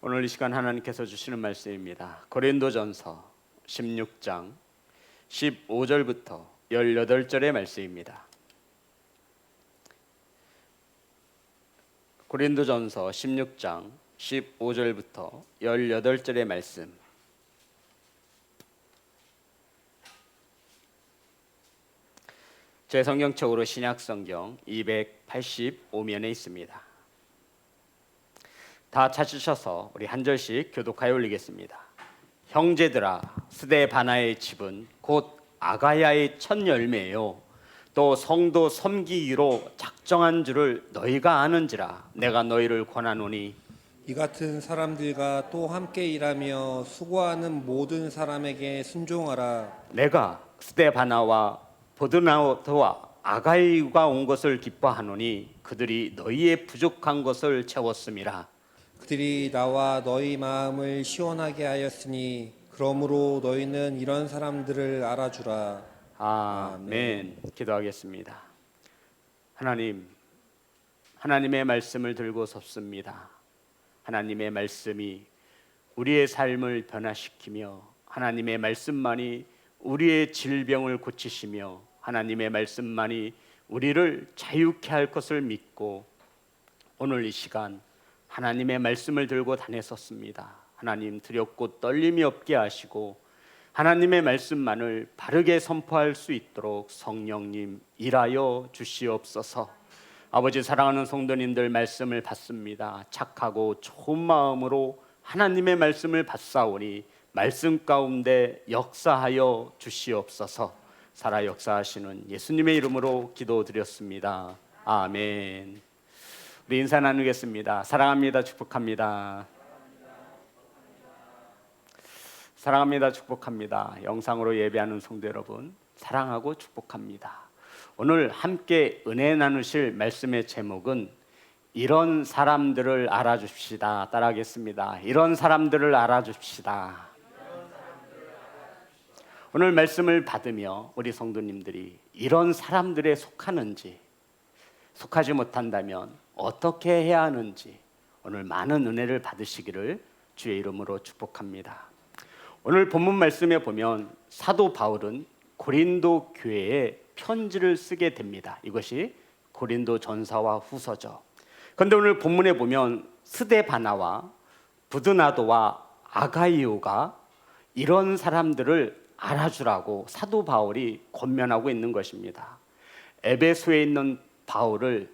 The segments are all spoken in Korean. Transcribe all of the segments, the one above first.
오늘 이 시간 하나님께서 주시는 말씀입니다. 고린도전서 16장 15절부터 18절의 말씀입니다. 고린도전서 16장 15절부터 18절의 말씀. 제 성경책으로 신약성경 285면에 있습니다. 다 찾으셔서 우리 한 절씩 교독하여 올리겠습니다. 형제들아, 스데바나의 집은 곧 아가야의 첫 열매요 또 성도 섬기기로 작정한 줄을 너희가 아는지라. 내가 너희를 권하노니 이 같은 사람들과 또 함께 일하며 수고하는 모든 사람에게 순종하라. 내가 스데바나와 보드나도와 아가이가 온 것을 기뻐하노니 그들이 너희의 부족한 것을 채웠음이라. 그들이 나와 너희 마음을 시원하게 하였으니 그러므로 너희는 이런 사람들을 알아주라. 아멘. 기도하겠습니다. 하나님의 말씀을 들고 섰습니다. 하나님의 말씀이 우리의 삶을 변화시키며 하나님의 말씀만이 우리의 질병을 고치시며 하나님의 말씀만이 우리를 자유케 할 것을 믿고 오늘 이 시간 하나님의 말씀을 들고 다녔었습니다. 하나님 두렵고 떨림이 없게 하시고 하나님의 말씀만을 바르게 선포할 수 있도록 성령님 일하여 주시옵소서. 아버지, 사랑하는 성도님들 말씀을 받습니다. 착하고 좋은 마음으로 하나님의 말씀을 받사오니 말씀 가운데 역사하여 주시옵소서. 살아 역사하시는 예수님의 이름으로 기도드렸습니다. 아멘. 우리 인사 나누겠습니다. 사랑합니다. 축복합니다. 사랑합니다. 축복합니다. 영상으로 예배하는 성도 여러분, 사랑하고 축복합니다. 오늘 함께 은혜 나누실 말씀의 제목은 이런 사람들을 알아줍시다. 따라하겠습니다. 이런 사람들을 알아줍시다. 오늘 말씀을 받으며 우리 성도님들이 이런 사람들에 속하는지, 속하지 못한다면 어떻게 해야 하는지 오늘 많은 은혜를 받으시기를 주의 이름으로 축복합니다. 오늘 본문 말씀에 보면 사도 바울은 고린도 교회에 편지를 쓰게 됩니다. 이것이 고린도 전서와 후서죠. 그런데 오늘 본문에 보면 스데바나와 부드나도와 아가이오가 이런 사람들을 알아주라고 사도 바울이 권면하고 있는 것입니다. 에베소에 있는 바울을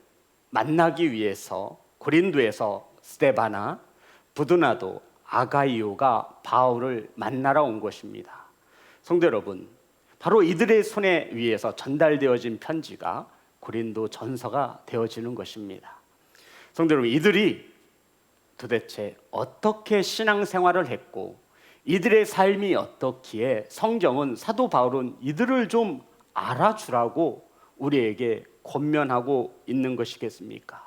만나기 위해서 고린도에서 스데바나, 부드나도, 아가이오가 바울을 만나러 온 것입니다. 성도 여러분, 바로 이들의 손에 의해서 전달되어진 편지가 고린도 전서가 되어지는 것입니다. 성도 여러분, 이들이 도대체 어떻게 신앙생활을 했고 이들의 삶이 어떻기에 성경은, 사도 바울은 이들을 좀 알아주라고 우리에게 권면하고 있는 것이겠습니까?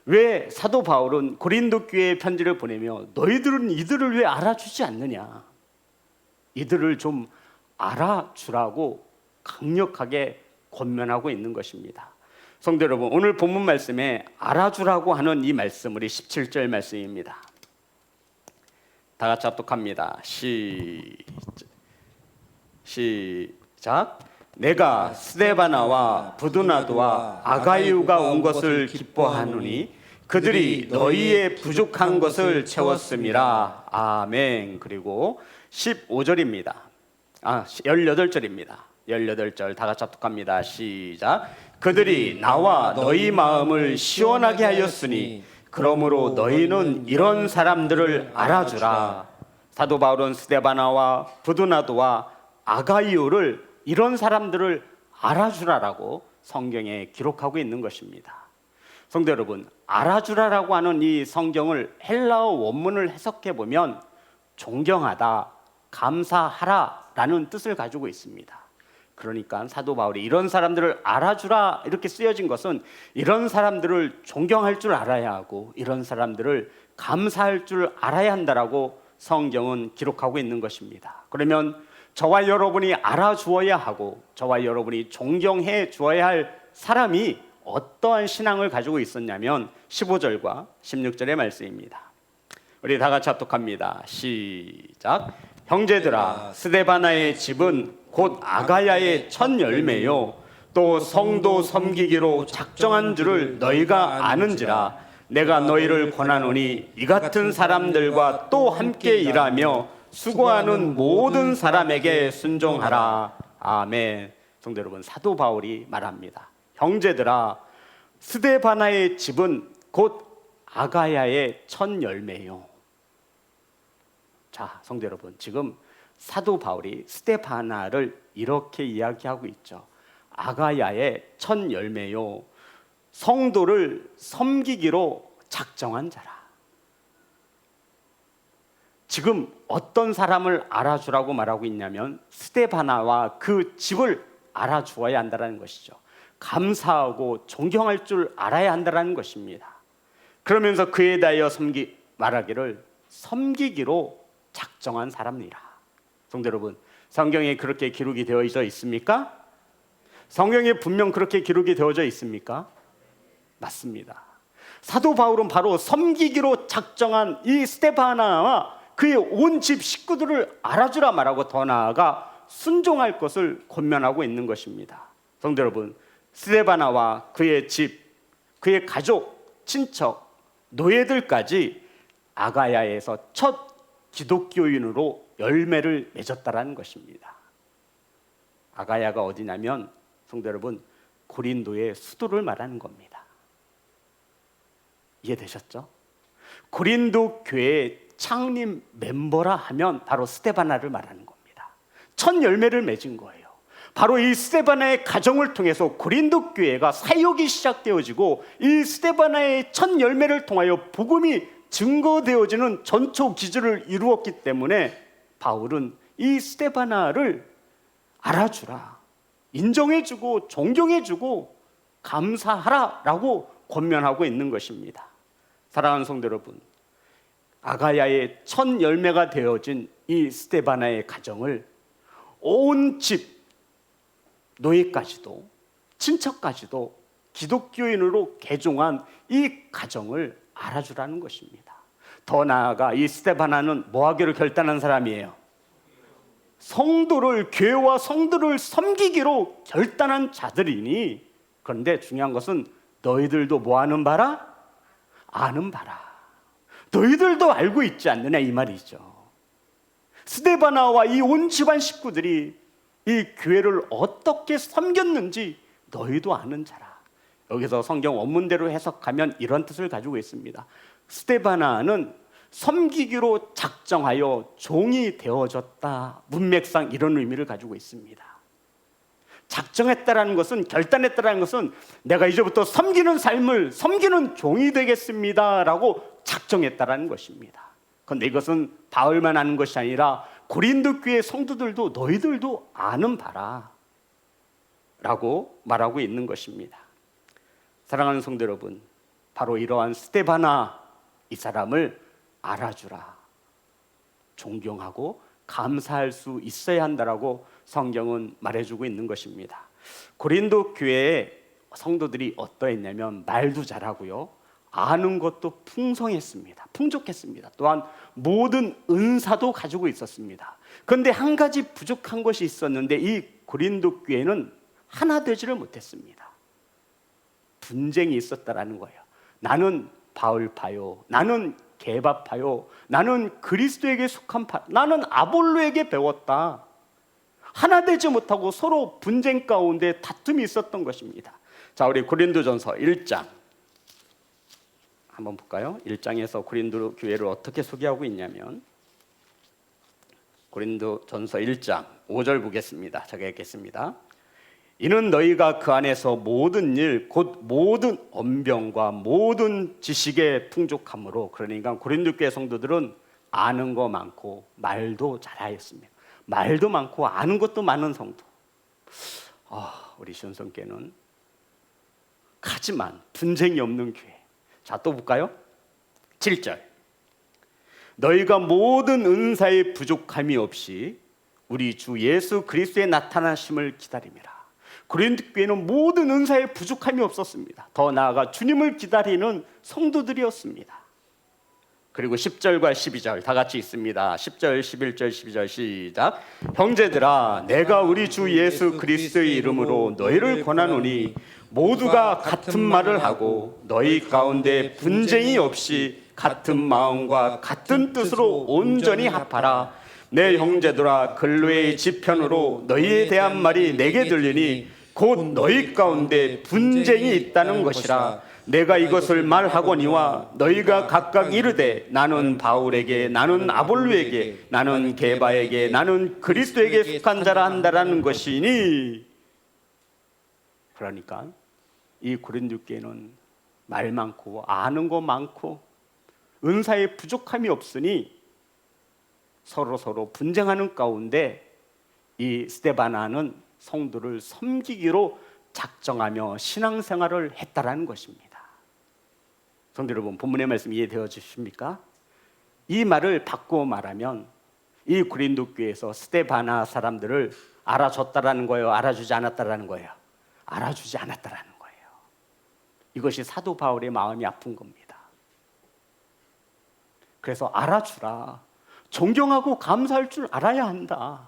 왜 사도 바울은 고린도 교회에 편지를 보내며 너희들은 이들을 왜 알아주지 않느냐, 이들을 좀 알아주라고 강력하게 권면하고 있는 것입니다. 성도 여러분, 오늘 본문 말씀에 알아주라고 하는 이 말씀, 우리 17절 말씀입니다. 다 같이 합독합니다. 시작. 내가 스데바나와 부드나도와 아가이오가 온 것을 기뻐하노니 그들이 너희의 부족한 것을 채웠음이라. 아멘. 그리고 15절입니다. 18절입니다. 18절 다 같이 합독합니다. 시작. 그들이 나와 너희 마음을 시원하게 하였으니 그러므로 너희는 이런 사람들을 알아주라. 사도 바울은 스데바나와 부드나도와 아가이오를, 이런 사람들을 알아주라라고 성경에 기록하고 있는 것입니다. 성도 여러분, 알아주라라고 하는 이 성경을 헬라어 원문을 해석해 보면 존경하다, 감사하라라는 뜻을 가지고 있습니다. 그러니까 사도 바울이 이런 사람들을 알아주라 이렇게 쓰여진 것은 이런 사람들을 존경할 줄 알아야 하고 이런 사람들을 감사할 줄 알아야 한다라고 성경은 기록하고 있는 것입니다. 그러면 저와 여러분이 알아주어야 하고 저와 여러분이 존경해 주어야 할 사람이 어떠한 신앙을 가지고 있었냐면 15절과 16절의 말씀입니다. 우리 다 같이 합독합니다. 시작. 형제들아, 스데바나의 집은 곧 아가야의 첫 열매요 또 성도 섬기기로 작정한 줄을 너희가 아는지라. 내가 너희를 권하노니 이 같은 사람들과 또 함께 일하며 수고하는 모든 사람에게 순종하라. 아멘. 성도 여러분, 사도 바울이 말합니다. 형제들아, 스데바나의 집은 곧 아가야의 첫 열매요. 자, 성도 여러분, 지금 사도 바울이 스데바나를 이렇게 이야기하고 있죠. 아가야의 첫 열매요, 성도를 섬기기로 작정한 자라. 지금 어떤 사람을 알아주라고 말하고 있냐면 스데바나와 그 집을 알아주어야 한다는 것이죠. 감사하고 존경할 줄 알아야 한다는 것입니다. 그러면서 그에 대하여 말하기를 섬기기로 작정한 사람이라. 성도 여러분, 성경에 그렇게 기록이 되어져 있습니까? 성경에 분명 그렇게 기록이 되어져 있습니까? 맞습니다. 사도 바울은 바로 섬기기로 작정한 이 스데바나와 그의 온 집 식구들을 알아주라 말하고 더 나아가 순종할 것을 권면하고 있는 것입니다. 성도 여러분, 스데바나와 그의 집, 그의 가족, 친척, 노예들까지 아가야에서 첫 기독교인으로 열매를 맺었다라는 것입니다. 아가야가 어디냐면 성도 여러분, 고린도의 수도를 말하는 겁니다. 이해되셨죠? 고린도 교회의 창립 멤버라 하면 바로 스데바나를 말하는 겁니다. 첫 열매를 맺은 거예요. 바로 이 스데바나의 가정을 통해서 고린도 교회가 사역이 시작되어지고 이 스데바나의 첫 열매를 통하여 복음이 증거되어지는 전초 기준을 이루었기 때문에 바울은 이 스데바나를 알아주라, 인정해주고 존경해주고 감사하라라고 권면하고 있는 것입니다. 사랑하는 성도 여러분, 아가야의 첫 열매가 되어진 이 스데바나의 가정을 온 집, 노예까지도 친척까지도 기독교인으로 개종한 이 가정을 알아주라는 것입니다. 더 나아가 이 스데바나는 뭐 하기로 결단한 사람이에요? 성도를, 교회와 성도를 섬기기로 결단한 자들이니, 그런데 중요한 것은 너희들도 뭐 하는 바라? 아는 바라. 너희들도 알고 있지 않느냐 이 말이죠. 스데바나와 이 온 집안 식구들이 이 교회를 어떻게 섬겼는지 너희도 아는 자라. 여기서 성경 원문대로 해석하면 이런 뜻을 가지고 있습니다. 스데바나는 섬기기로 작정하여 종이 되어졌다. 문맥상 이런 의미를 가지고 있습니다. 작정했다라는 것은, 결단했다라는 것은 내가 이제부터 섬기는 삶을, 섬기는 종이 되겠습니다라고 작정했다라는 것입니다. 그런데 이것은 바울만 아는 것이 아니라 고린도 교회 성도들도 너희들도 아는 바라 라고 말하고 있는 것입니다. 사랑하는 성도 여러분, 바로 이러한 스데바나, 이 사람을 알아주라, 존경하고 감사할 수 있어야 한다라고 성경은 말해주고 있는 것입니다. 고린도 교회의 성도들이 어떠했냐면 말도 잘하고요, 아는 것도 풍성했습니다. 풍족했습니다. 또한 모든 은사도 가지고 있었습니다. 그런데 한 가지 부족한 것이 있었는데 이 고린도 교회는 하나 되지를 못했습니다. 분쟁이 있었다라는 거예요. 나는 바울파요, 나는 게바파요, 나는 그리스도에게 속한 파, 나는 아볼로에게 배웠다. 하나 되지 못하고 서로 분쟁 가운데 다툼이 있었던 것입니다. 자, 우리 고린도전서 1장 한번 볼까요? 1장에서 고린도 교회를 어떻게 소개하고 있냐면 고린도전서 1장 5절 보겠습니다. 제가 읽겠습니다. 이는 너희가 그 안에서 모든 일 곧 모든 언병과 모든 지식에 풍족함으로, 그러니까 고린도 교회 성도들은 아는 거 많고 말도 잘하였습니다. 말도 많고 아는 것도 많은 성도. 우리 시온성교회는 하지만 분쟁이 없는 교회. 자, 또 볼까요? 7절. 너희가 모든 은사의 부족함이 없이 우리 주 예수 그리스도의 나타나심을 기다림이라. 고린도 교회는 모든 은사에 부족함이 없었습니다. 더 나아가 주님을 기다리는 성도들이었습니다. 그리고 10절과 12절 다 같이 있습니다. 10절, 11절, 12절 시작. 형제들아, 내가 우리 주 예수 그리스도의 이름으로 너희를 권하노니 모두가 같은 말을 하고 너희 가운데 분쟁이 없이 같은 마음과 같은 뜻으로 온전히 합하라. 내 형제들아, 근로의 지편으로 너희에 대한 말이 내게 들리니 곧 너희 가운데 분쟁이 있다는 것이라. 내가 이것을 말하거니와 너희가 각각 이르되 나는 바울에게, 나는 아볼로에게, 나는 게바에게, 나는 그리스도에게 속한 자라 한다라는 것이니. 그러니까 이 고린도 교회는 말 많고 아는 거 많고 은사에 부족함이 없으니 서로 분쟁하는 가운데 이 스데바나는 성도를 섬기기로 작정하며 신앙생활을 했다라는 것입니다. 성도 여러분, 본문의 말씀 이해되어 주십니까? 이 말을 바꾸어 말하면 이 고린도 교회에서 스데바나 사람들을 알아줬다라는 거예요? 알아주지 않았다라는 거예요? 알아주지 않았다라는 거예요. 이것이 사도 바울의 마음이 아픈 겁니다. 그래서 알아주라. 존경하고 감사할 줄 알아야 한다.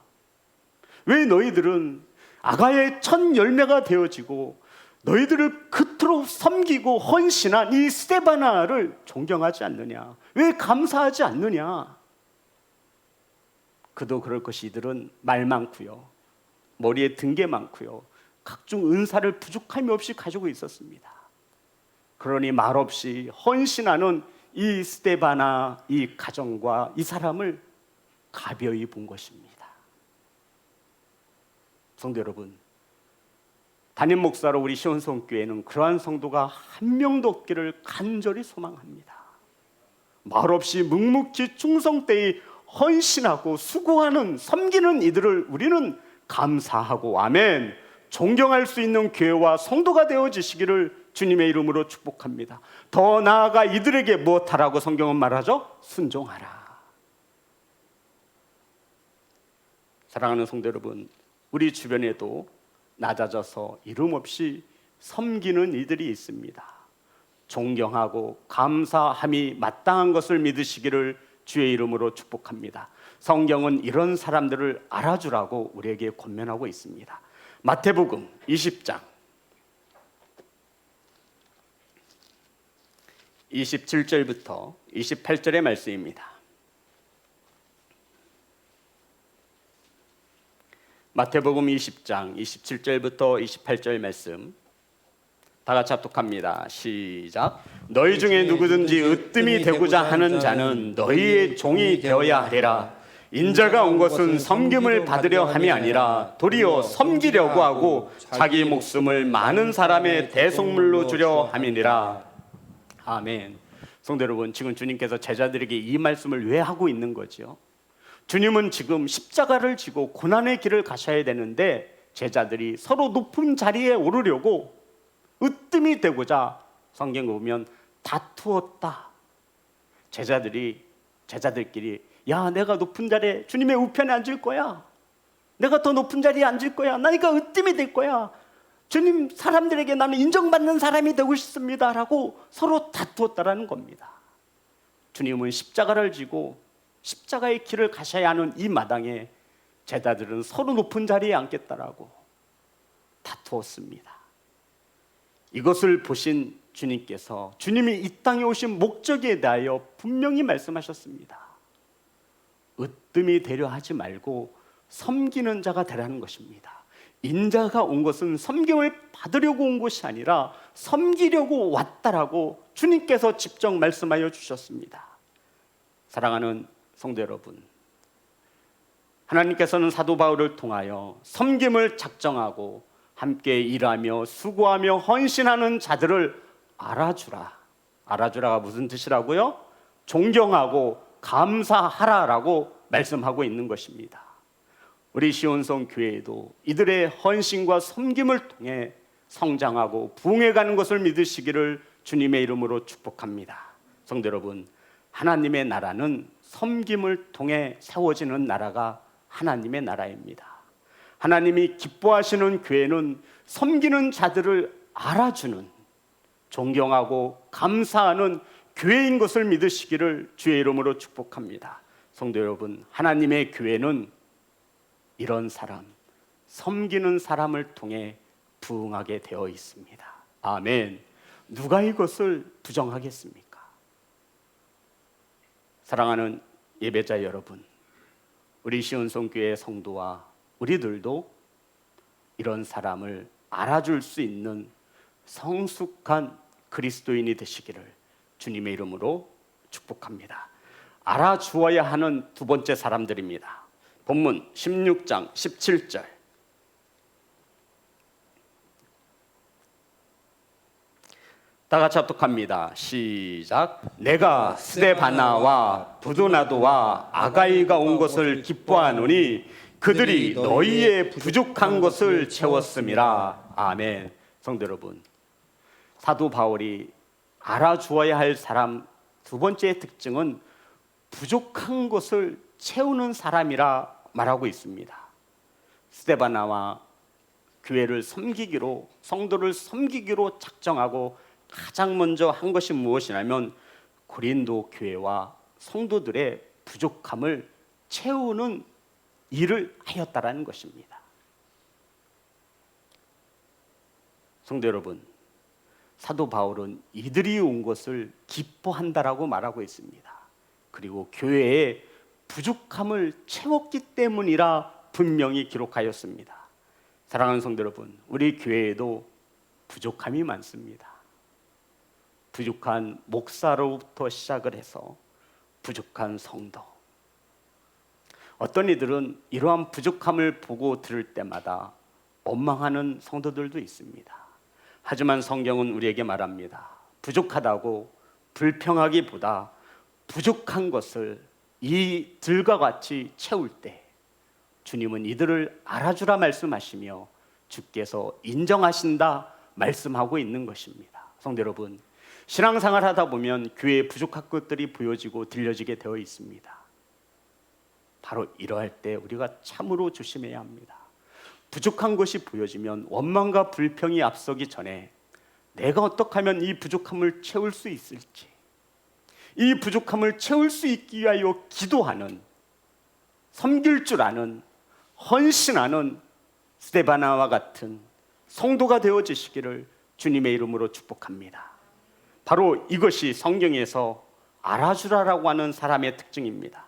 왜 너희들은 아가야의 첫 열매가 되어지고 너희들을 그토록 섬기고 헌신한 이 스데바나를 존경하지 않느냐? 왜 감사하지 않느냐? 그도 그럴 것이 이들은 말 많고요, 머리에 든 게 많고요, 각종 은사를 부족함이 없이 가지고 있었습니다. 그러니 말없이 헌신하는 이 스데바나, 이 가정과 이 사람을 가벼이 본 것입니다. 성도 여러분, 담임 목사로 우리 시온성교회는 그러한 성도가 한 명도 없기를 간절히 소망합니다. 말없이 묵묵히 충성되이 헌신하고 수고하는, 섬기는 이들을 우리는 감사하고 아멘, 존경할 수 있는 교회와 성도가 되어지시기를 주님의 이름으로 축복합니다. 더 나아가 이들에게 무엇하라고 성경은 말하죠? 순종하라. 사랑하는 성도 여러분, 우리 주변에도 낮아져서 이름 없이 섬기는 이들이 있습니다. 존경하고 감사함이 마땅한 것을 믿으시기를 주의 이름으로 축복합니다. 성경은 이런 사람들을 알아주라고 우리에게 권면하고 있습니다. 마태복음 20장 27절부터 28절의 말씀입니다. 마태복음 20장 27절부터 28절 말씀 다 같이 합독합니다. 시작. 너희 중에 누구든지 으뜸이 되고자 하는 자는 너희의 종이 되어야 하리라. 인자가 온 것은 섬김을 받으려 함이 아니라 도리어 섬기려고 하고 자기 목숨을 많은 사람의 대속물로 주려 함이니라. 아멘. 성도 여러분, 지금 주님께서 제자들에게 이 말씀을 왜 하고 있는 거죠? 주님은 지금 십자가를 지고 고난의 길을 가셔야 되는데 제자들이 서로 높은 자리에 오르려고 으뜸이 되고자 성경에 보면 다투었다. 제자들끼리 야, 내가 높은 자리에 주님의 우편에 앉을 거야. 내가 더 높은 자리에 앉을 거야. 나니까 으뜸이 될 거야. 주님, 사람들에게 나는 인정받는 사람이 되고 싶습니다 라고 서로 다투었다라는 겁니다. 주님은 십자가를 지고 십자가의 길을 가셔야 하는 이 마당에 제자들은 서로 높은 자리에 앉겠다라고 다투었습니다. 이것을 보신 주님께서 주님이 이 땅에 오신 목적에 대하여 분명히 말씀하셨습니다. 으뜸이 되려 하지 말고 섬기는 자가 되라는 것입니다. 인자가 온 것은 섬김을 받으려고 온 것이 아니라 섬기려고 왔다라고 주님께서 직접 말씀하여 주셨습니다. 사랑하는 성도 여러분, 하나님께서는 사도 바울을 통하여 섬김을 작정하고 함께 일하며 수고하며 헌신하는 자들을 알아주라. 알아주라가 무슨 뜻이라고요? 존경하고 감사하라라고 말씀하고 있는 것입니다. 우리 시온성 교회에도 이들의 헌신과 섬김을 통해 성장하고 부흥해가는 것을 믿으시기를 주님의 이름으로 축복합니다. 성도 여러분, 하나님의 나라는 섬김을 통해 세워지는 나라가 하나님의 나라입니다. 하나님이 기뻐하시는 교회는 섬기는 자들을 알아주는, 존경하고 감사하는 교회인 것을 믿으시기를 주의 이름으로 축복합니다. 성도 여러분, 하나님의 교회는 이런 사람, 섬기는 사람을 통해 부흥하게 되어 있습니다. 아멘. 누가 이것을 부정하겠습니까? 사랑하는 예배자 여러분, 우리 시온성교회 성도와 우리들도 이런 사람을 알아줄 수 있는 성숙한 그리스도인이 되시기를 주님의 이름으로 축복합니다. 알아주어야 하는 두 번째 사람들입니다. 본문 16장 17절. 다 같이 합독합니다. 시작. 내가 스데바나와 부도나도와 아가이가 온 것을 기뻐하노니 그들이 너희의 부족한 것을 채웠음이라. 아멘. 성도 여러분, 사도 바울이 알아주어야 할 사람 두 번째 특징은 부족한 것을 채우는 사람이라 말하고 있습니다. 스데바나와 교회를 섬기기로, 성도를 섬기기로 작정하고 가장 먼저 한 것이 무엇이냐면 고린도 교회와 성도들의 부족함을 채우는 일을 하였다라는 것입니다. 성도 여러분, 사도 바울은 이들이 온 것을 기뻐한다라고 말하고 있습니다. 그리고 교회의 부족함을 채웠기 때문이라 분명히 기록하였습니다. 사랑하는 성도 여러분, 우리 교회에도 부족함이 많습니다. 부족한 목사로부터 시작을 해서 부족한 성도, 어떤 이들은 이러한 부족함을 보고 들을 때마다 원망하는 성도들도 있습니다. 하지만 성경은 우리에게 말합니다. 부족하다고 불평하기보다 부족한 것을 이들과 같이 채울 때 주님은 이들을 알아주라 말씀하시며 주께서 인정하신다 말씀하고 있는 것입니다. 성도 여러분, 신앙생활 하다 보면 교회에 부족한 것들이 보여지고 들려지게 되어 있습니다. 바로 이러할 때 우리가 참으로 조심해야 합니다. 부족한 것이 보여지면 원망과 불평이 앞서기 전에 내가 어떻게 하면 이 부족함을 채울 수 있을지, 이 부족함을 채울 수 있기 위하여 기도하는, 섬길 줄 아는, 헌신하는 스데바나와 같은 성도가 되어지시기를 주님의 이름으로 축복합니다. 바로 이것이 성경에서 알아주라라고 하는 사람의 특징입니다.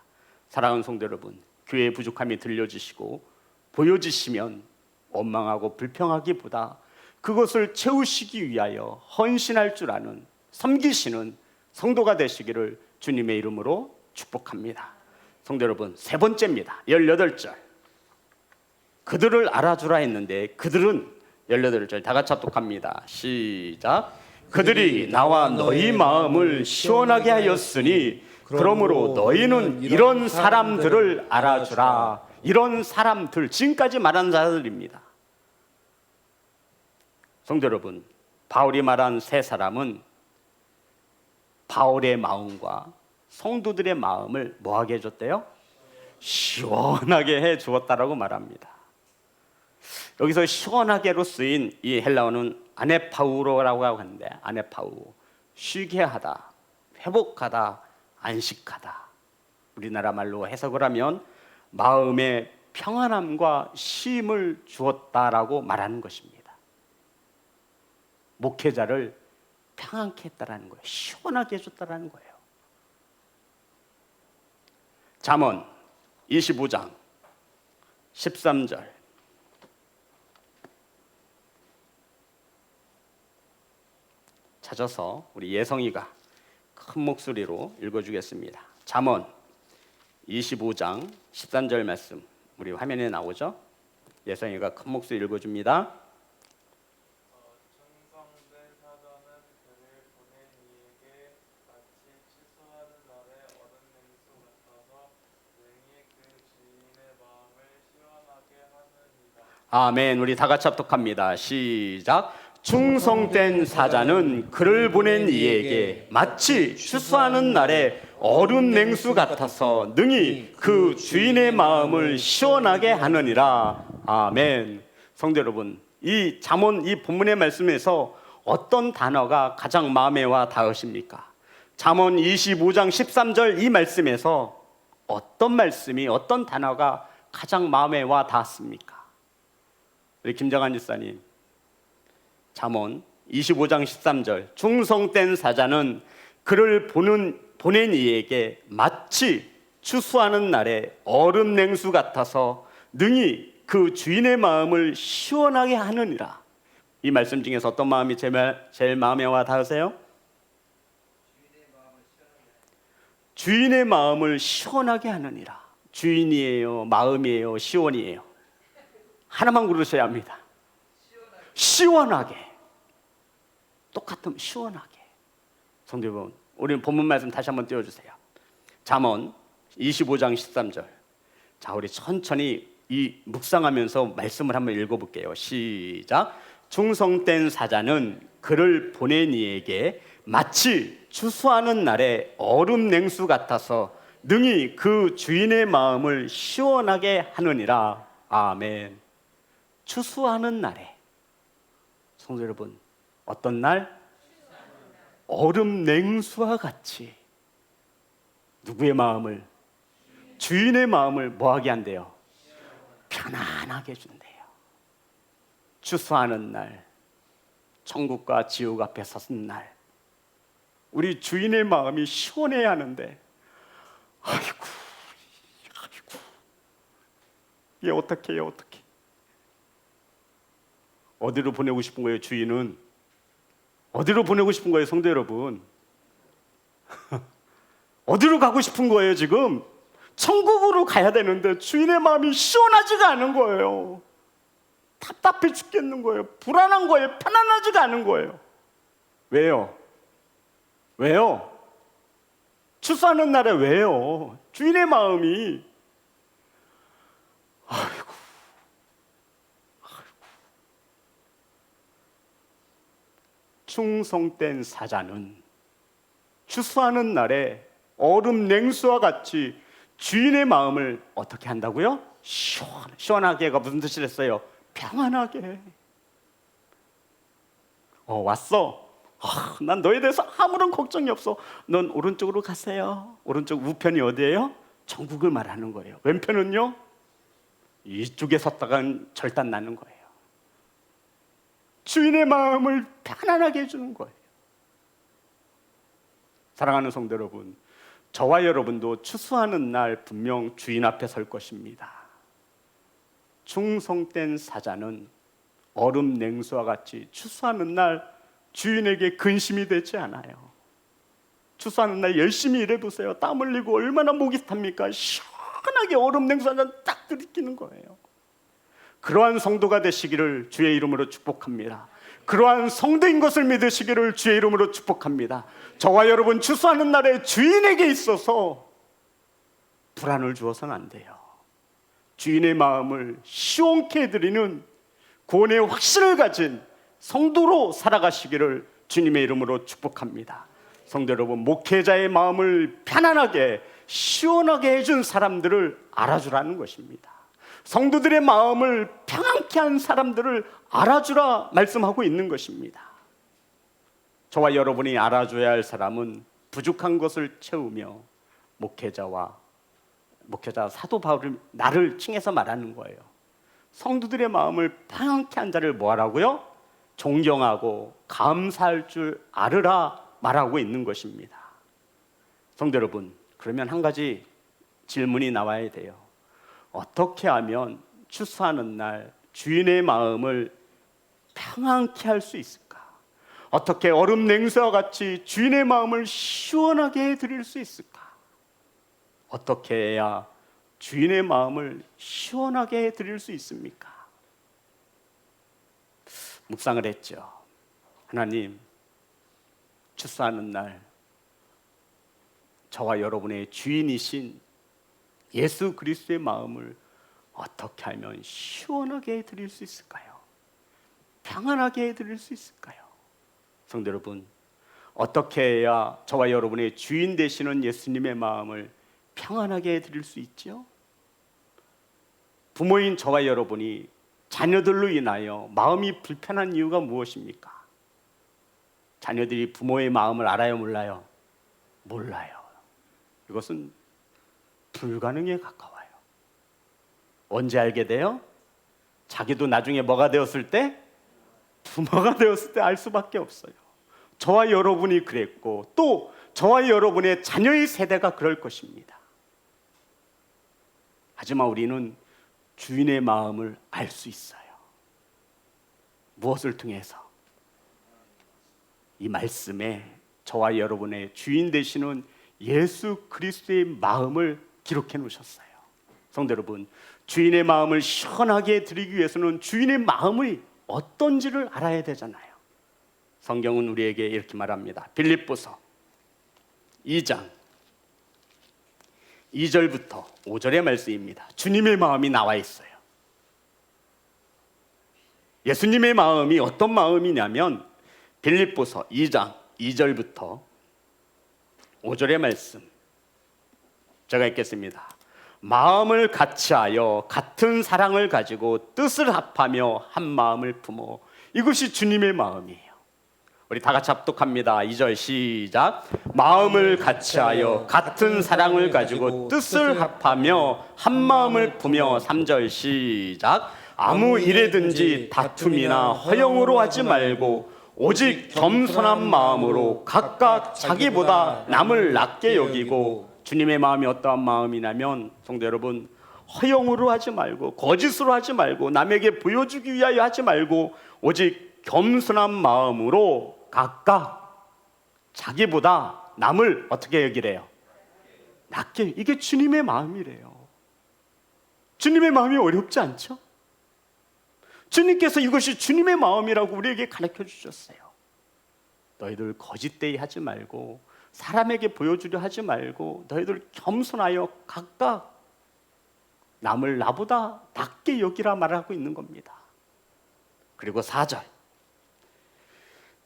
사랑하는 성도 여러분, 교회의 부족함이 들려지시고 보여지시면 원망하고 불평하기보다 그것을 채우시기 위하여 헌신할 줄 아는, 섬기시는 성도가 되시기를 주님의 이름으로 축복합니다. 성도 여러분, 세 번째입니다. 18절. 그들을 알아주라 했는데 그들은 18절 다 같이 합독합니다. 시작. 그들이 나와 너희 마음을 시원하게 하였으니 그러므로 너희는 이런 사람들을 알아주라. 이런 사람들, 지금까지 말한 자들입니다. 성도 여러분, 바울이 말한 세 사람은 바울의 마음과 성도들의 마음을 뭐하게 해줬대요? 시원하게 해주었다라고 말합니다. 여기서 시원하게로 쓰인 이 헬라어는 아네파우로라고 하는데, 아네파우, 쉬게 하다, 회복하다, 안식하다. 우리나라 말로 해석을 하면 마음의 평안함과 쉼을 주었다라고 말하는 것입니다. 목회자를 평안케 했다라는 거예요. 시원하게 해줬다라는 거예요. 잠언 25장 13절. 찾아서 우리 예성이가 큰 목소리로 읽어주겠습니다. 잠언 25장 13절 말씀, 우리 화면에 나오죠? 예성이가 큰 목소리 읽어줍니다. 충성된 사자는 그를 보낸 이에게 마치 취수하는 날에 얼음 냉수 같아서 능히 그 주인의 마음을 시원하게 하느니라. 아멘. 우리 다 같이 합독합니다. 시작. 충성된 사자는 그를 보낸 이에게 마치 추수하는 날에 얼음 냉수 같아서 능히 그 주인의 마음을 시원하게 하느니라. 아멘. 성도 여러분, 이 잠언 이 본문의 말씀에서 어떤 단어가 가장 마음에 와 닿으십니까? 잠언 25장 13절 이 말씀에서 어떤 말씀이, 어떤 단어가 가장 마음에 와 닿았습니까? 우리 김정한 집사님, 잠언 25장 13절, 충성된 사자는 그를 보낸 이에게 마치 추수하는 날에 얼음 냉수 같아서 능히 그 주인의 마음을 시원하게 하느니라. 이 말씀 중에서 어떤 마음이 제일 마음에 와 닿으세요? 주인의 마음을 시원하게 하느니라. 주인이에요, 마음이에요, 시원이에요? 하나만 고르셔야 합니다. 시원하게. 똑같으면 시원하게. 성도 여러분, 우리 본문 말씀 다시 한번 띄워주세요. 잠언 25장 13절. 자, 우리 천천히 이 묵상하면서 말씀을 한번 읽어볼게요. 시작. 충성된 사자는 그를 보낸 이에게 마치 추수하는 날에 얼음 냉수 같아서 능히 그 주인의 마음을 시원하게 하느니라. 아멘. 추수하는 날에, 성도 여러분, 어떤 날? 얼음 냉수와 같이 누구의 마음을? 주인의 마음을 뭐하게 한대요? 편안하게 해준대요. 추수하는 날, 천국과 지옥 앞에 섰은 날, 우리 주인의 마음이 시원해야 하는데, 아이고, 이게 어떻게 해요, 어떻게? 어디로 보내고 싶은 거예요, 주인은? 어디로 보내고 싶은 거예요, 성도 여러분? 어디로 가고 싶은 거예요, 지금? 천국으로 가야 되는데 주인의 마음이 시원하지가 않은 거예요. 답답해 죽겠는 거예요. 불안한 거예요. 편안하지가 않은 거예요. 왜요? 왜요? 추수하는 날에 왜요? 주인의 마음이 아이고. 충성된 사자는 추수하는 날에 얼음 냉수와 같이 주인의 마음을 어떻게 한다고요? 시원하게가 무슨 뜻이랬어요? 평안하게. 왔어. 난 너에 대해서 아무런 걱정이 없어. 넌 오른쪽으로 가세요. 오른쪽 우편이 어디예요? 천국을 말하는 거예요. 왼편은요? 이쪽에 섰다간 절단 나는 거예요. 주인의 마음을 편안하게 해주는 거예요. 사랑하는 성도 여러분, 저와 여러분도 추수하는 날 분명 주인 앞에 설 것입니다. 충성된 사자는 얼음 냉수와 같이 추수하는 날 주인에게 근심이 되지 않아요. 추수하는 날 열심히 일해보세요. 땀 흘리고 얼마나 목이 탑니까? 시원하게 얼음 냉수 한 잔 딱 들이키는 거예요. 그러한 성도가 되시기를 주의 이름으로 축복합니다. 그러한 성도인 것을 믿으시기를 주의 이름으로 축복합니다. 저와 여러분 추수하는 날에 주인에게 있어서 불안을 주어서는 안 돼요. 주인의 마음을 시원케 해드리는 구원의 확신을 가진 성도로 살아가시기를 주님의 이름으로 축복합니다. 성도 여러분, 목회자의 마음을 편안하게 시원하게 해준 사람들을 알아주라는 것입니다. 성도들의 마음을 평안케 한 사람들을 알아주라 말씀하고 있는 것입니다. 저와 여러분이 알아줘야 할 사람은 부족한 것을 채우며 목회자 사도 바울이 나를 칭해서 말하는 거예요. 성도들의 마음을 평안케 한 자를 뭐하라고요? 존경하고 감사할 줄 알으라 말하고 있는 것입니다. 성도 여러분, 그러면 한 가지 질문이 나와야 돼요. 어떻게 하면 추수하는 날 주인의 마음을 평안케 할 수 있을까? 어떻게 얼음 냉수와 같이 주인의 마음을 시원하게 해드릴 수 있을까? 어떻게 해야 주인의 마음을 시원하게 해드릴 수 있습니까? 묵상을 했죠. 하나님, 추수하는 날 저와 여러분의 주인이신 예수 그리스도의 마음을 어떻게 하면 시원하게 해드릴 수 있을까요? 평안하게 해드릴 수 있을까요? 성도 여러분, 어떻게 해야 저와 여러분의 주인 되시는 예수님의 마음을 평안하게 해드릴 수 있죠? 부모인 저와 여러분이 자녀들로 인하여 마음이 불편한 이유가 무엇입니까? 자녀들이 부모의 마음을 알아요, 몰라요? 몰라요. 이것은 불가능에 가까워요. 언제 알게 돼요? 자기도 나중에 뭐가 되었을 때? 부모가 되었을 때 알 수밖에 없어요. 저와 여러분이 그랬고 또 저와 여러분의 자녀의 세대가 그럴 것입니다. 하지만 우리는 주인의 마음을 알 수 있어요. 무엇을 통해서? 이 말씀에 저와 여러분의 주인 되시는 예수 그리스도의 마음을 기록해 놓으셨어요. 성도 여러분, 주인의 마음을 시원하게 드리기 위해서는 주인의 마음이 어떤지를 알아야 되잖아요. 성경은 우리에게 이렇게 말합니다. 빌립보서 2장 2절부터 5절의 말씀입니다. 주님의 마음이 나와 있어요. 예수님의 마음이 어떤 마음이냐면 빌립보서 2장 2절부터 5절의 말씀 제가 읽겠습니다. 마음을 같이하여 같은 사랑을 가지고 뜻을 합하며 한 마음을 품어. 이것이 주님의 마음이에요. 우리 다 같이 합독합니다. 2절 시작. 마음을 같이하여 같은 사랑을 가지고 뜻을 합하며 한 마음을 품어. 3절 시작. 아무 일에든지 다툼이나 허영으로 하지 말고 오직 겸손한 마음으로 각각 자기보다 남을 낮게 여기고. 주님의 마음이 어떠한 마음이냐면 성도 여러분, 허영으로 하지 말고 거짓으로 하지 말고 남에게 보여주기 위하여 하지 말고 오직 겸손한 마음으로 각각 자기보다 남을 어떻게 여기래요? 낮게. 이게 주님의 마음이래요. 주님의 마음이 어렵지 않죠? 주님께서 이것이 주님의 마음이라고 우리에게 가르쳐 주셨어요. 너희들 거짓되이 하지 말고 사람에게 보여주려 하지 말고 너희들 겸손하여 각각 남을 나보다 낮게 여기라 말하고 있는 겁니다. 그리고 4절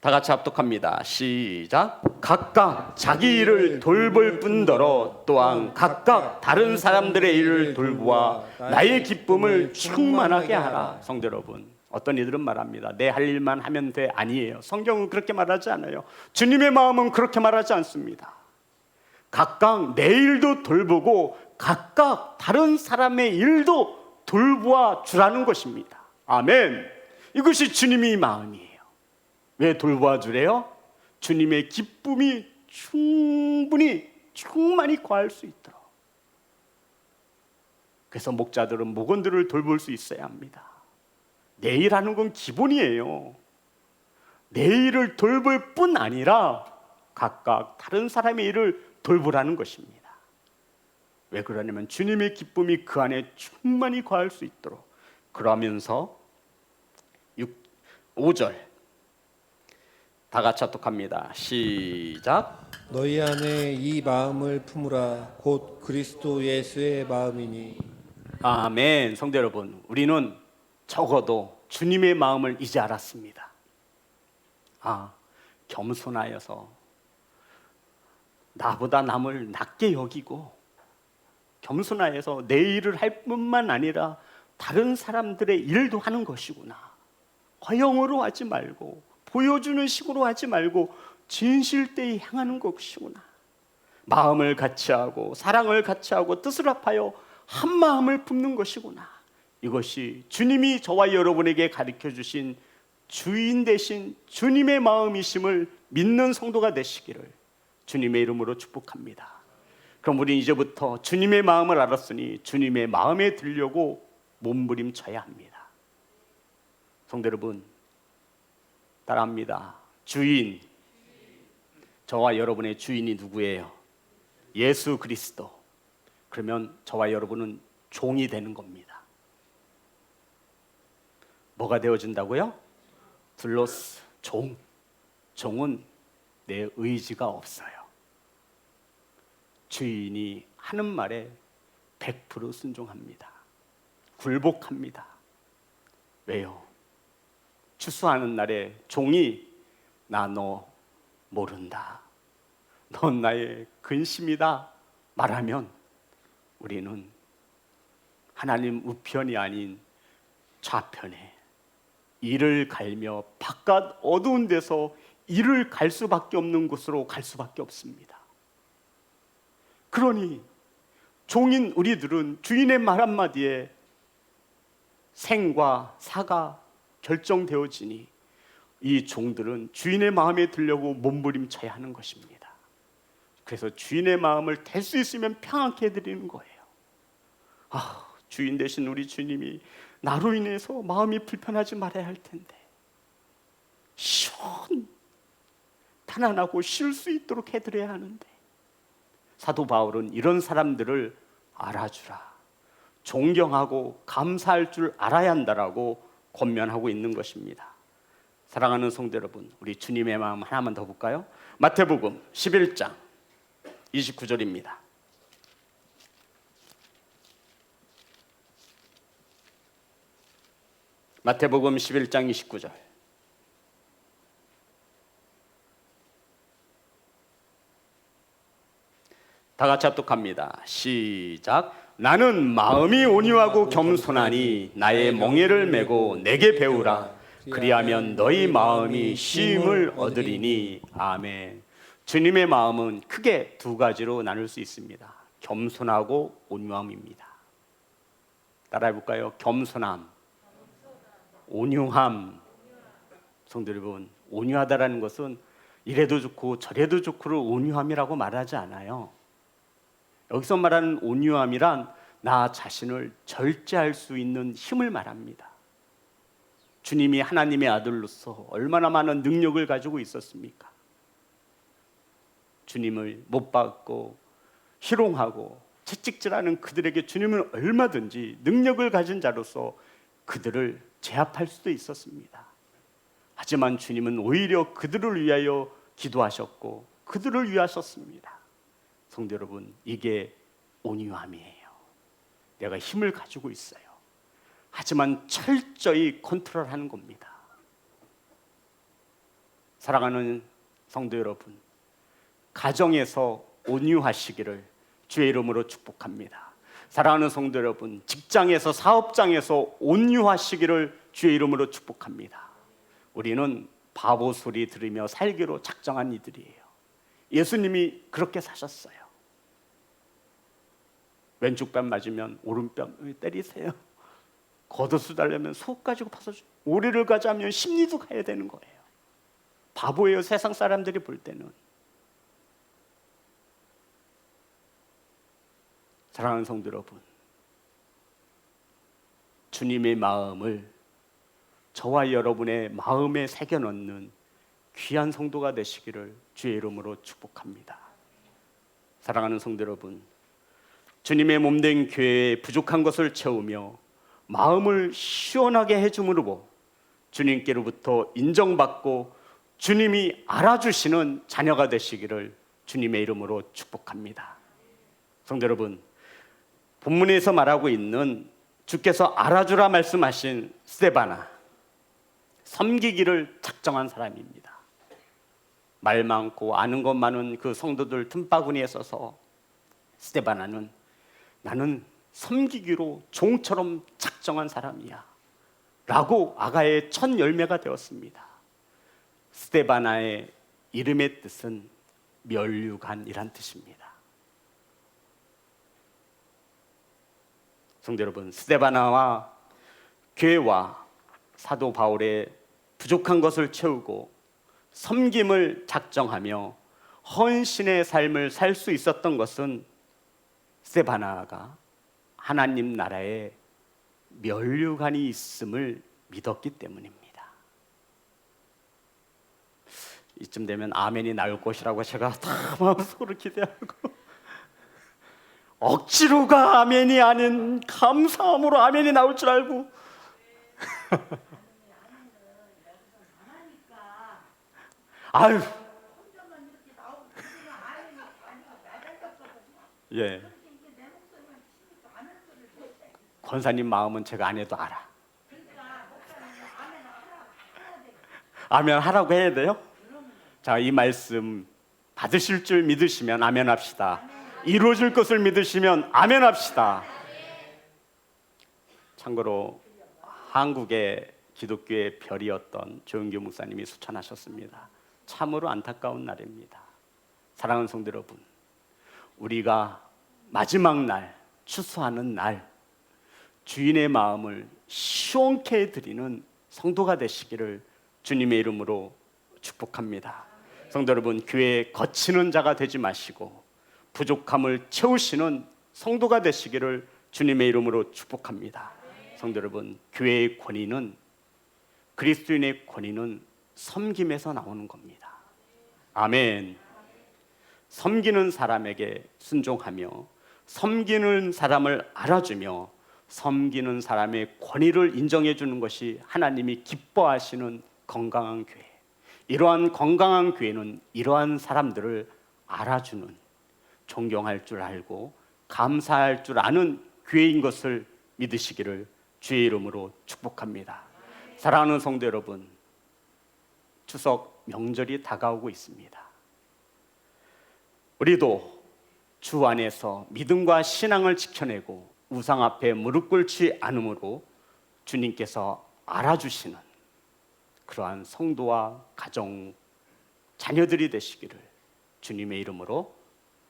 다 같이 합독합니다. 시작. 각각 자기 일을 돌볼 뿐더러 또한 각각 다른 사람들의 일을 돌보아 나의 기쁨을 충만하게 하라. 성도 여러분, 어떤 이들은 말합니다. 내 할 일만 하면 돼. 아니에요. 성경은 그렇게 말하지 않아요. 주님의 마음은 그렇게 말하지 않습니다. 각각 내 일도 돌보고 각각 다른 사람의 일도 돌보아 주라는 것입니다. 아멘. 이것이 주님의 마음이에요. 왜 돌보아 주래요? 주님의 기쁨이 충만히 거할 수 있도록. 그래서 목자들은 목원들을 돌볼 수 있어야 합니다. 내 일하는 건 기본이에요. 내 일을 돌볼 뿐 아니라 각각 다른 사람의 일을 돌보라는 것입니다. 왜 그러냐면 주님의 기쁨이 그 안에 충만히 거할 수 있도록. 그러면서 5절 다 같이 합독합니다. 시작. 너희 안에 이 마음을 품으라. 곧 그리스도 예수의 마음이니. 아멘. 성도 여러분, 우리는 적어도 주님의 마음을 이제 알았습니다. 겸손하여서 나보다 남을 낮게 여기고 겸손하여서 내 일을 할 뿐만 아니라 다른 사람들의 일도 하는 것이구나. 허영으로 하지 말고 보여주는 식으로 하지 말고 진실되이 향하는 것이구나. 마음을 같이하고 사랑을 같이하고 뜻을 합하여 한 마음을 품는 것이구나. 이것이 주님이 저와 여러분에게 가르쳐 주신 주인 되신 주님의 마음이심을 믿는 성도가 되시기를 주님의 이름으로 축복합니다. 그럼 우리는 이제부터 주님의 마음을 알았으니 주님의 마음에 들려고 몸부림쳐야 합니다. 성도 여러분, 따라합니다. 주인. 저와 여러분의 주인이 누구예요? 예수 그리스도. 그러면 저와 여러분은 종이 되는 겁니다. 뭐가 되어진다고요? 둘로스, 종. 종은 내 의지가 없어요. 주인이 하는 말에 100% 순종합니다. 굴복합니다. 왜요? 추수하는 날에 종이 나 너 모른다. 넌 나의 근심이다 말하면 우리는 하나님 우편이 아닌 좌편에 이를 갈며 바깥 어두운 데서 이를 갈 수밖에 없는 곳으로 갈 수밖에 없습니다. 그러니 종인 우리들은 주인의 말 한마디에 생과 사가 결정되어지니 이 종들은 주인의 마음에 들려고 몸부림쳐야 하는 것입니다. 그래서 주인의 마음을 될 수 있으면 평안케 해드리는 거예요. 주인 되신 우리 주님이 나로 인해서 마음이 불편하지 말아야 할 텐데 편안하고 쉴 수 있도록 해드려야 하는데, 사도 바울은 이런 사람들을 알아주라, 존경하고 감사할 줄 알아야 한다라고 권면하고 있는 것입니다. 사랑하는 성도 여러분, 우리 주님의 마음 하나만 더 볼까요? 마태복음 11장 29절입니다. 마태복음 11장 29절. 다 같이 합독합니다. 시작. 나는 마음이 온유하고 겸손하니 나의 멍에를 메고 내게 배우라. 그리하면 너희 마음이 쉼을 얻으리니. 아멘. 주님의 마음은 크게 두 가지로 나눌 수 있습니다. 겸손하고 온유함입니다. 따라해 볼까요? 겸손함, 온유함. 성도 여러분, 온유하다라는 것은 이래도 좋고 저래도 좋고를 온유함이라고 말하지 않아요. 여기서 말하는 온유함이란 나 자신을 절제할 수 있는 힘을 말합니다. 주님이 하나님의 아들로서 얼마나 많은 능력을 가지고 있었습니까? 주님을 못 받고 희롱하고 채찍질하는 그들에게 주님은 얼마든지 능력을 가진 자로서 그들을 제압할 수도 있었습니다. 하지만 주님은 오히려 그들을 위하여 기도하셨고 그들을 위하셨습니다. 성도 여러분, 이게 온유함이에요. 내가 힘을 가지고 있어요. 하지만 철저히 컨트롤하는 겁니다. 사랑하는 성도 여러분, 가정에서 온유하시기를 주의 이름으로 축복합니다. 사랑하는 성도 여러분, 직장에서 사업장에서 온유하시기를 주의 이름으로 축복합니다. 우리는 바보 소리 들으며 살기로 작정한 이들이에요. 예수님이 그렇게 사셨어요. 왼쪽 뺨 맞으면 오른뺨 때리세요. 겉옷을 달려면 속 가지고 파서 오리를 가자면 십리도 가야 되는 거예요. 바보예요, 세상 사람들이 볼 때는. 사랑하는 성도 여러분, 주님의 마음을 저와 여러분의 마음에 새겨 넣는 귀한 성도가 되시기를 주의 이름으로 축복합니다. 사랑하는 성도 여러분, 주님의 몸된 교회에 부족한 것을 채우며 마음을 시원하게 해줌으로 주님께로부터 인정받고 주님이 알아주시는 자녀가 되시기를 주님의 이름으로 축복합니다. 성도 여러분, 본문에서 말하고 있는 주께서 알아주라 말씀하신 스데바나, 섬기기를 작정한 사람입니다. 말 많고 아는 것 많은 그 성도들 틈바구니에 서서 스데바나는 나는 섬기기로 종처럼 작정한 사람이야 라고 아가의 첫 열매가 되었습니다. 스데바나의 이름의 뜻은 면류관이란 뜻입니다. 성도 여러분, 스데바나와 교회와 사도 바울의 부족한 것을 채우고 섬김을 작정하며 헌신의 삶을 살 수 있었던 것은 스데바나가 하나님 나라에 면류관이 있음을 믿었기 때문입니다. 이쯤 되면 아멘이 나올 것이라고 제가 다 마음속으로 기대하고 억지로가 아멘이 아닌 감사함으로 아멘이 나올 줄 알고 아유, 예, 권사님 마음은 제가 안 해도 알아. 아멘 하라고 해야 돼요? 자, 이 말씀 받으실 줄 믿으시면 아멘 합시다. 이루어질 것을 믿으시면 아멘 합시다. 참고로 한국의 기독교의 별이었던 조은교 목사님이 수천하셨습니다. 참으로 안타까운 날입니다. 사랑하는 성도 여러분, 우리가 마지막 날, 추수하는 날 주인의 마음을 시원케 해드리는 성도가 되시기를 주님의 이름으로 축복합니다. 성도 여러분, 교회에 거치는 자가 되지 마시고 부족함을 채우시는 성도가 되시기를 주님의 이름으로 축복합니다. 성도 여러분, 교회의 권위는, 그리스도인의 권위는 섬김에서 나오는 겁니다. 아멘. 섬기는 사람에게 순종하며 섬기는 사람을 알아주며 섬기는 사람의 권위를 인정해 주는 것이 하나님이 기뻐하시는 건강한 교회. 이러한 건강한 교회는 이러한 사람들을 알아주는, 존경할 줄 알고 감사할 줄 아는 교회인 것을 믿으시기를 주의 이름으로 축복합니다. 사랑하는 성도 여러분, 추석 명절이 다가오고 있습니다. 우리도 주 안에서 믿음과 신앙을 지켜내고 우상 앞에 무릎 꿇지 않으므로 주님께서 알아주시는 그러한 성도와 가정, 자녀들이 되시기를 주님의 이름으로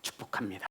축복합니다.